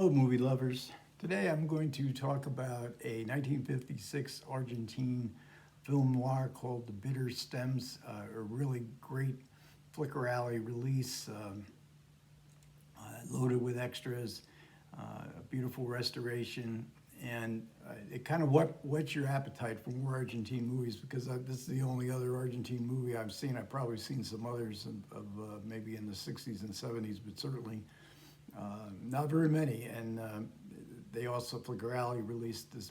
Hello, movie lovers. Today I'm going to talk about a 1956 Argentine film noir called The Bitter Stems, a really great Flicker Alley release, loaded with extras, a beautiful restoration, and it kind of whets your appetite for more Argentine movies because this is the only other Argentine movie I've seen. I've probably seen some others of maybe in the 60s and 70s, but certainly not very many. And they also, Flicker Alley released this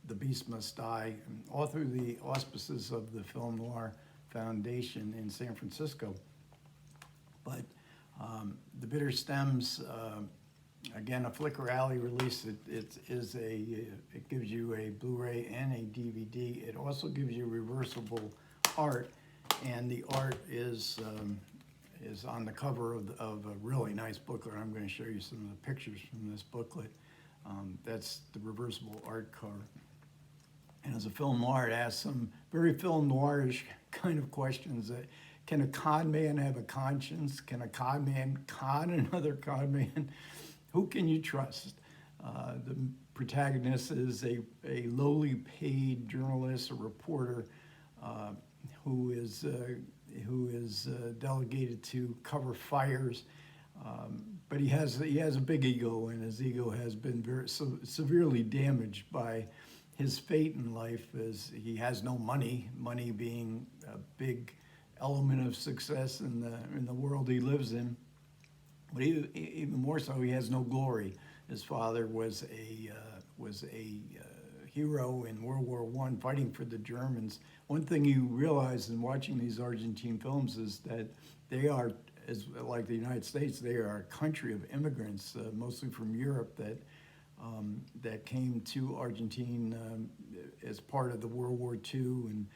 The Beast Must Die, all through the auspices of the Film Noir Foundation in San Francisco. But The Bitter Stems, again, a Flicker Alley release. It gives you a Blu-ray and a DVD. It also gives you reversible art, and the art is on the cover of a really nice booklet. I'm going to show you some of the pictures from this booklet. That's the reversible art cover. And as a film noir, it asks some very film noirish kind of questions. Can a con man have a conscience? Can a con man con another con man? Who can you trust? The protagonist is a lowly paid journalist, a reporter, who is delegated to cover fires, but he has a big ego, and his ego has been very severely damaged by his fate in life, as he has no money. Money being a big element of success in the world he lives in. But even more so, he has no glory. His father was a hero in World War I, fighting for the Germans. One thing you realize in watching these Argentine films is that they are, like the United States, they are a country of immigrants, mostly from Europe, that came to Argentina as part of the World War II and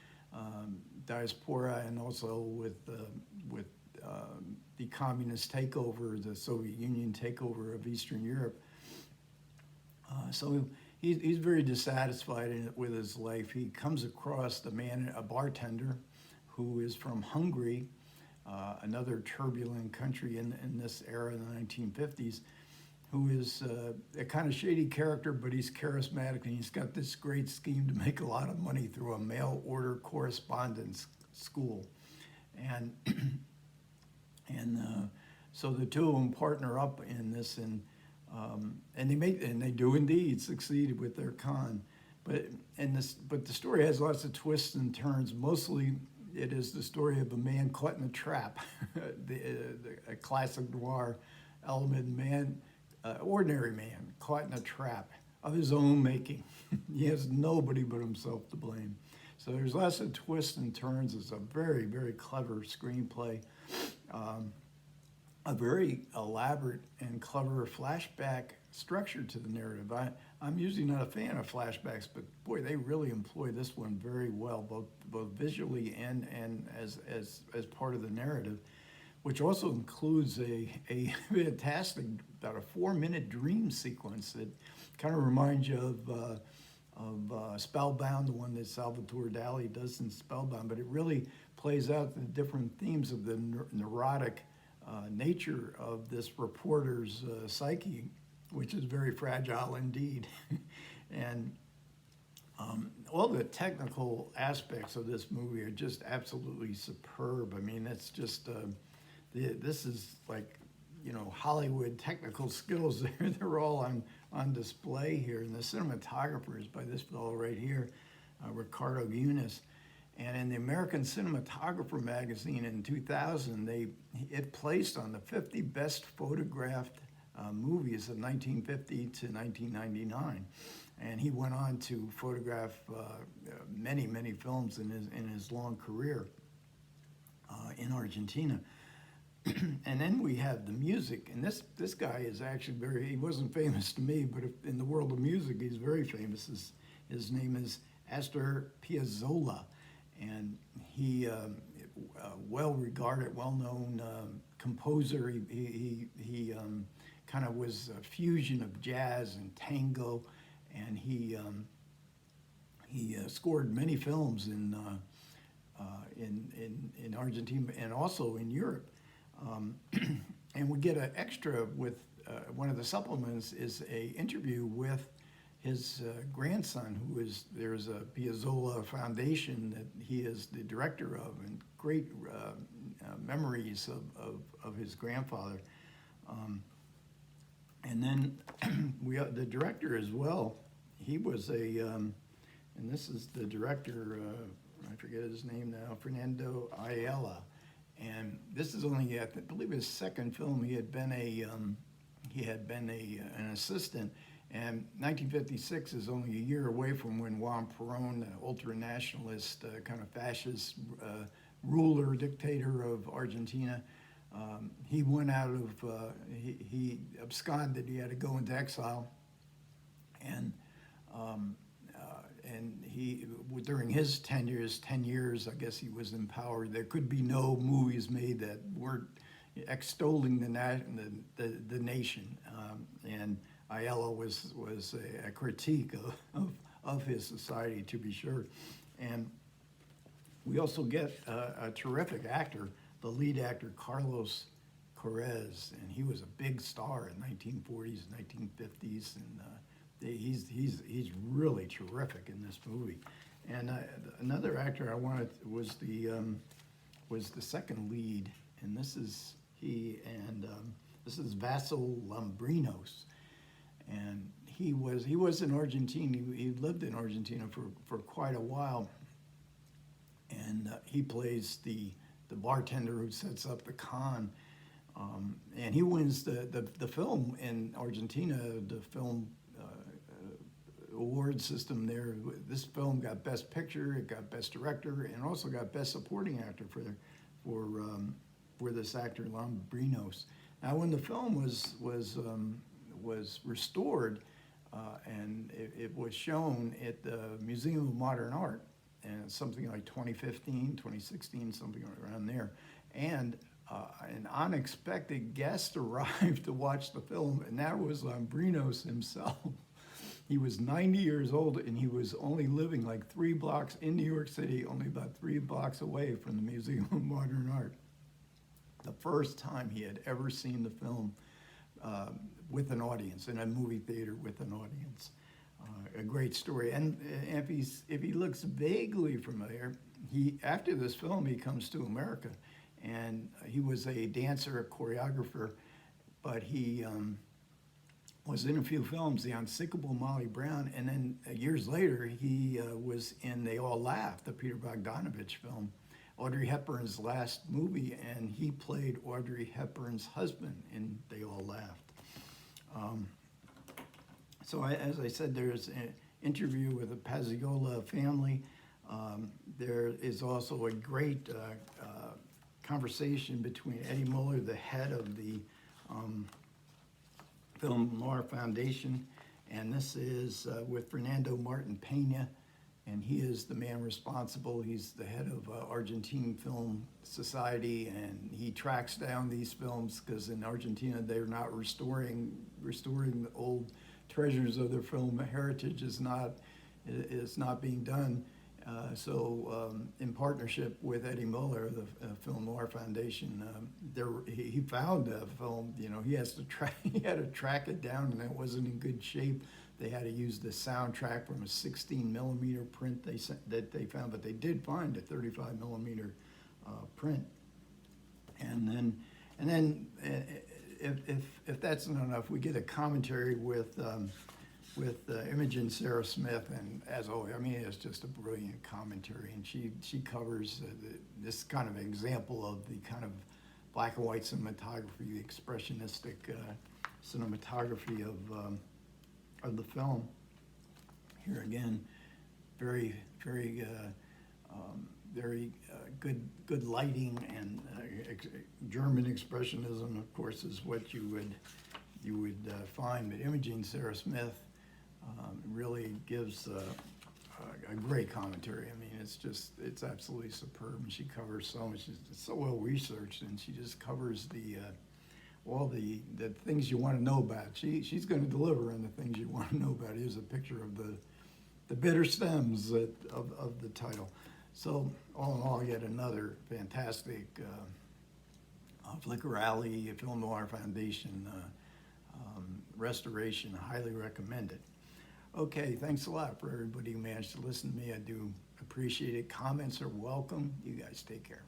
diaspora, and also with the communist takeover, the Soviet Union takeover of Eastern Europe. So he's very dissatisfied with his life. He comes across a bartender who is from Hungary, another turbulent country in this era in the 1950s, who is a kind of shady character, but he's charismatic, and he's got this great scheme to make a lot of money through a mail order correspondence school. And so the two of them partner up in this, and they do indeed succeed with their con. But the story has lots of twists and turns. Mostly, it is the story of a man caught in a trap, a classic noir element. Ordinary man caught in a trap of his own making. He has nobody but himself to blame. So there's lots of twists and turns. It's a very, very clever screenplay. A very elaborate and clever flashback structure to the narrative. I'm usually not a fan of flashbacks, but boy, they really employ this one very well, both visually and as part of the narrative, which also includes a fantastic, about a 4-minute dream sequence that kind of reminds you of Spellbound, the one that Salvatore Dali does in Spellbound, but it really plays out the different themes of the neurotic nature of this reporter's psyche, which is very fragile indeed. And all the technical aspects of this movie are just absolutely superb. I mean, it's just, this is like, Hollywood technical skills. They're all on display here. And the cinematographer is by this fellow right here, Ricardo Yunes. And in the American Cinematographer magazine in 2000, it placed on the 50 best photographed movies of 1950 to 1999. And he went on to photograph many, many films in his long career in Argentina. And then we have the music, and this guy is actually he wasn't famous to me, but in the world of music, he's very famous. His name is Astor Piazzolla, and he well-regarded, well-known composer. He kind of was a fusion of jazz and tango, and he scored many films in Argentina and also in Europe. And we get an extra with one of the supplements is a interview with his grandson, who is, there's a Piazzolla Foundation that he is the director of, and great memories of his grandfather. And then the director as well, he was and this is the director, I forget his name now, Fernando Ayala. And this is only, I believe, his second film. He had been an assistant. And 1956 is only a year away from when Juan Perón, the ultra-nationalist, kind of fascist ruler, dictator of Argentina, he went out of, he absconded, he had to go into exile. And he, during his 10 years, I guess he was in power. There could be no movies made that weren't extolling the nation. And Ayala was a critique of his society, to be sure. And we also get a terrific actor, the lead actor, Carlos Correz, and he was a big star in 1940s, 1950s, and he's really terrific in this movie. And another actor I wanted was the second lead, and this is this is Vasil Lambrinos, and he was in Argentina. He lived in Argentina for quite a while, and he plays the bartender who sets up the con. And he wins the film in Argentina, the film award system there. This film got Best Picture, it got Best Director, and also got Best Supporting Actor for this actor Lambrinos. Now, when the film was restored, and it was shown at the Museum of Modern Art, and something like 2015, 2016, something around there, and an unexpected guest arrived to watch the film, and that was Lambrinos himself. He was 90 years old, and he was only living like 3 blocks in New York City, only about 3 blocks away from the Museum of Modern Art. The first time he had ever seen the film with an audience, in a movie theater with an audience. A great story. And if he looks vaguely familiar, after this film, he comes to America. And he was a dancer, a choreographer, but he was in a few films, The Unsinkable Molly Brown, and then years later, he was in They All Laughed, the Peter Bogdanovich film, Audrey Hepburn's last movie, and he played Audrey Hepburn's husband in They All Laughed. So as I said, there's an interview with the Piazzolla family. There is also a great conversation between Eddie Muller, the head of the Film Noir Foundation, and this is with Fernando Martin Pena, and he is the man responsible. He's the head of Argentine Film Society, and he tracks down these films because in Argentina they're not restoring the old treasures of their film heritage is not being done. So in partnership with Eddie Muller, the Film Noir Foundation, he found a film. He had to track it down, and it wasn't in good shape. They had to use the soundtrack from a 16 millimeter print that they found, but they did find a 35 millimeter print. And then if that's not enough, we get a commentary with Imogen Sarah Smith, and as always, it's just a brilliant commentary, and she covers this kind of example of the kind of black and white cinematography, the expressionistic cinematography of the film. Here again, very good lighting, and German expressionism, of course, is what you would find. But Imogen Sarah Smith really gives a great commentary. It's absolutely superb, and she covers so much. It's so well researched, and she just covers all the things you want to know about. She's going to deliver on the things you want to know about. Here's a picture of the bitter stems of the title. So all in all, yet another fantastic Flicker Alley, Film Noir Foundation restoration. Highly recommend it. Okay, thanks a lot for everybody who managed to listen to me. I do appreciate it. Comments are welcome. You guys take care.